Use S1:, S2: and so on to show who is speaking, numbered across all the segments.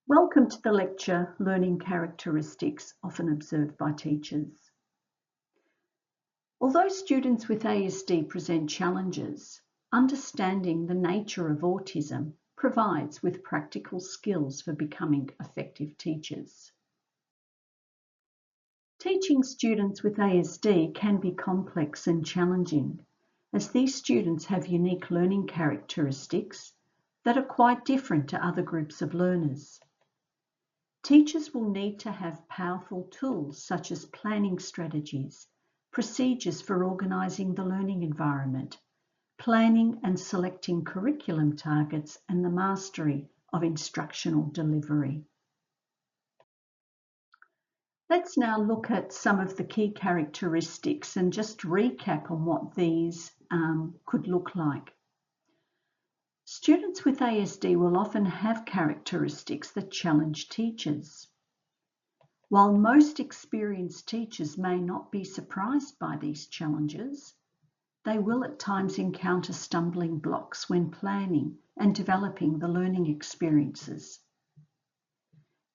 S1: Welcome to the lecture, Learning Characteristics Often Observed by Teachers. Although students with ASD present challenges, understanding the nature of autism provides with practical skills for becoming effective teachers. Teaching students with ASD can be complex and challenging, as these students have unique learning characteristics that are quite different to other groups of learners. Teachers will need to have powerful tools such as planning strategies, procedures for organising the learning environment, planning and selecting curriculum targets, and the mastery of instructional delivery. Let's now look at some of the key characteristics and just recap on what these could look like. Students with ASD will often have characteristics that challenge teachers. While most experienced teachers may not be surprised by these challenges, they will at times encounter stumbling blocks when planning and developing the learning experiences.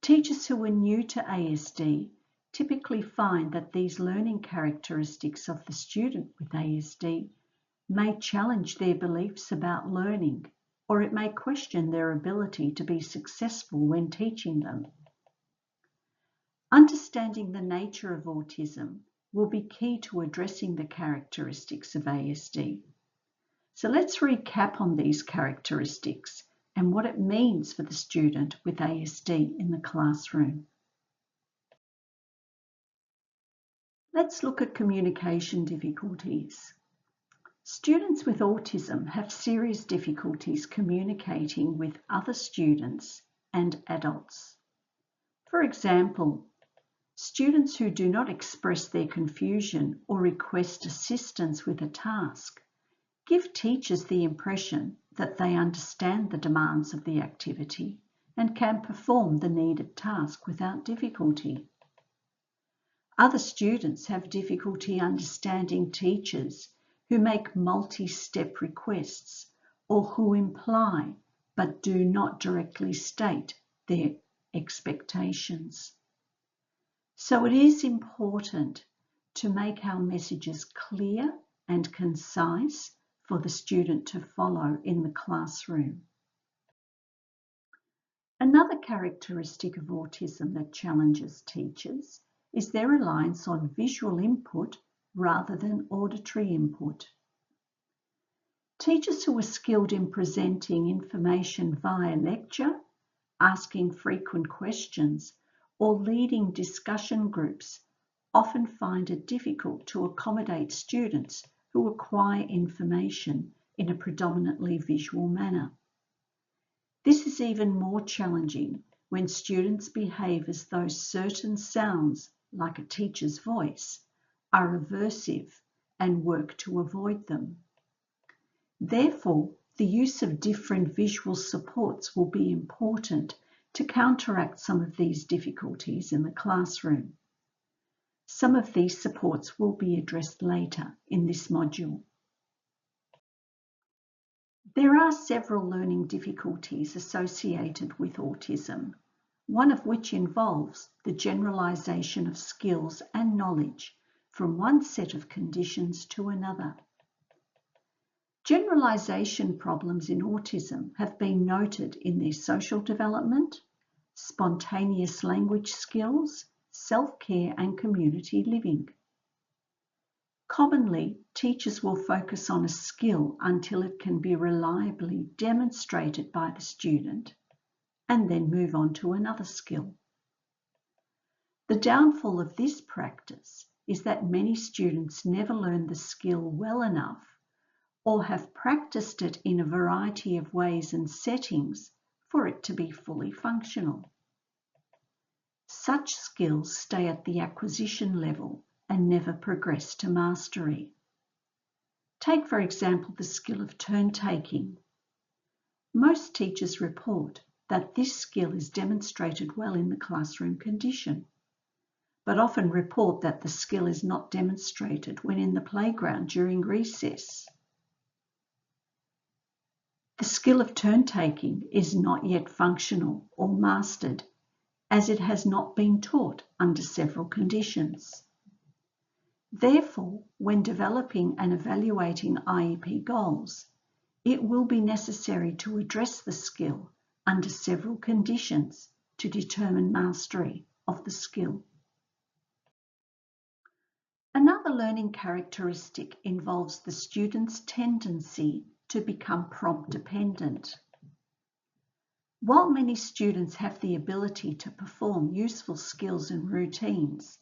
S1: Teachers who are new to ASD typically find that these learning characteristics of the student with ASD may challenge their beliefs about learning, or it may question their ability to be successful when teaching them. Understanding the nature of autism will be key to addressing the characteristics of ASD. So let's recap on these characteristics and what it means for the student with ASD in the classroom. Let's look at communication difficulties. Students with autism have serious difficulties communicating with other students and adults. For example, students who do not express their confusion or request assistance with a task give teachers the impression that they understand the demands of the activity and can perform the needed task without difficulty. Other students have difficulty understanding teachers who make multi-step requests or who imply but do not directly state their expectations. So it is important to make our messages clear and concise for the student to follow in the classroom. Another characteristic of autism that challenges teachers is their reliance on visual input rather than auditory input. Teachers who are skilled in presenting information via lecture, asking frequent questions, or leading discussion groups often find it difficult to accommodate students who acquire information in a predominantly visual manner. This is even more challenging when students behave as though certain sounds, like a teacher's voice, are aversive and work to avoid them. Therefore, the use of different visual supports will be important to counteract some of these difficulties in the classroom. Some of these supports will be addressed later in this module. There are several learning difficulties associated with autism, one of which involves the generalization of skills and knowledge from one set of conditions to another. Generalization problems in autism have been noted in their social development, spontaneous language skills, self-care, and community living. Commonly, teachers will focus on a skill until it can be reliably demonstrated by the student and then move on to another skill. The downfall of this practice is that many students never learn the skill well enough or have practiced it in a variety of ways and settings for it to be fully functional. Such skills stay at the acquisition level and never progress to mastery. Take, for example, the skill of turn-taking. Most teachers report that this skill is demonstrated well in the classroom condition, but often report that the skill is not demonstrated when in the playground during recess. The skill of turn-taking is not yet functional or mastered, as it has not been taught under several conditions. Therefore, when developing and evaluating IEP goals, it will be necessary to address the skill under several conditions to determine mastery of the skill. Another learning characteristic involves the student's tendency to become prompt dependent. While many students have the ability to perform useful skills and routines,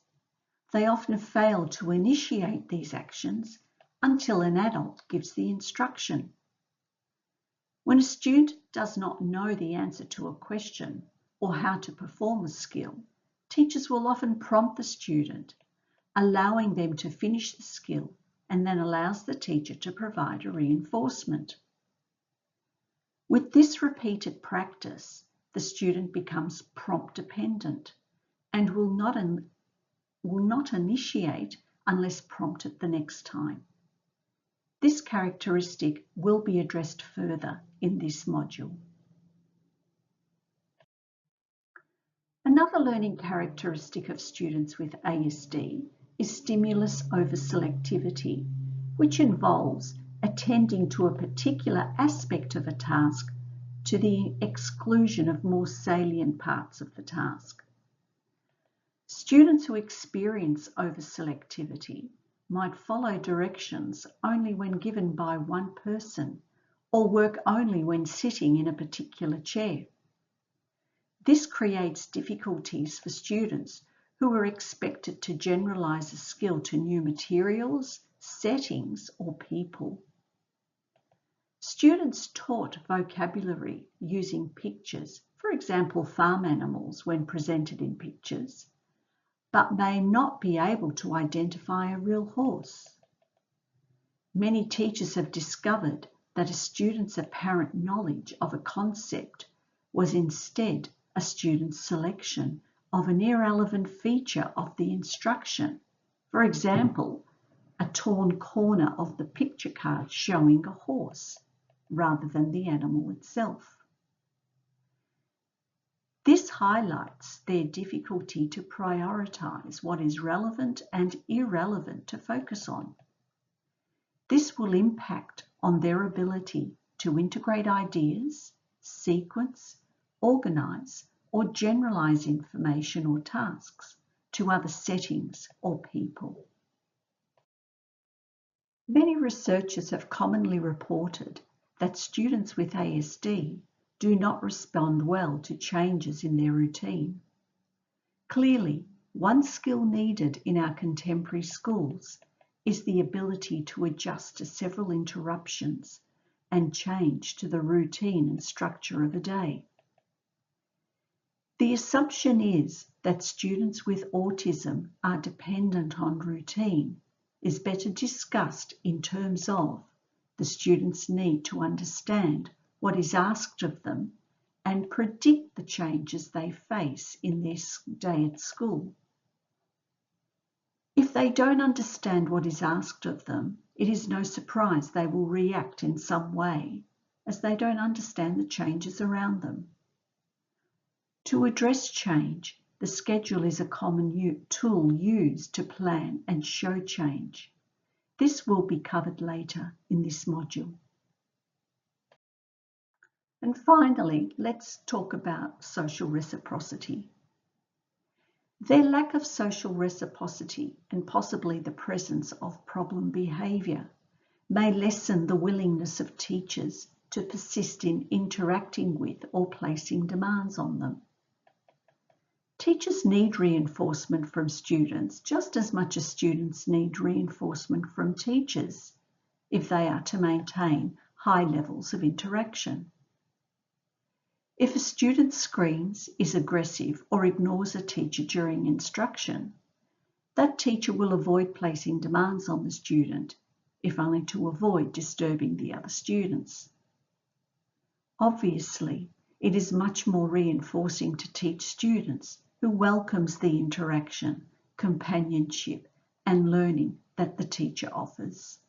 S1: they often fail to initiate these actions until an adult gives the instruction. When a student does not know the answer to a question or how to perform a skill, teachers will often prompt the student, allowing them to finish the skill, and then allows the teacher to provide a reinforcement. With this repeated practice, the student becomes prompt dependent and will not initiate unless prompted the next time. This characteristic will be addressed further in this module. Another learning characteristic of students with ASD is stimulus over selectivity, which involves attending to a particular aspect of a task to the exclusion of more salient parts of the task. Students who experience over-selectivity might follow directions only when given by one person or work only when sitting in a particular chair. This creates difficulties for students who are expected to generalize a skill to new materials, settings, or people. Students taught vocabulary using pictures, for example, farm animals when presented in pictures, but may not be able to identify a real horse. Many teachers have discovered that a student's apparent knowledge of a concept was instead a student's selection of an irrelevant feature of the instruction. For example, a torn corner of the picture card showing a horse rather than the animal itself. This highlights their difficulty to prioritize what is relevant and irrelevant to focus on. This will impact on their ability to integrate ideas, sequence, organize, or generalize information or tasks to other settings or people. Many researchers have commonly reported that students with ASD do not respond well to changes in their routine. Clearly, one skill needed in our contemporary schools is the ability to adjust to several interruptions and change to the routine and structure of a day. The assumption is that students with autism are dependent on routine is better discussed in terms of the students need to understand what is asked of them and predict the changes they face in their day at school. If they don't understand what is asked of them, it is no surprise they will react in some way, as they don't understand the changes around them. To address change, the schedule is a common tool used to plan and show change. This will be covered later in this module. And finally, let's talk about social reciprocity. Their lack of social reciprocity and possibly the presence of problem behaviour may lessen the willingness of teachers to persist in interacting with or placing demands on them. Teachers need reinforcement from students just as much as students need reinforcement from teachers if they are to maintain high levels of interaction. If a student screams, is aggressive, or ignores a teacher during instruction, that teacher will avoid placing demands on the student, if only to avoid disturbing the other students. Obviously, it is much more reinforcing to teach students who welcomes the interaction, companionship, and learning that the teacher offers.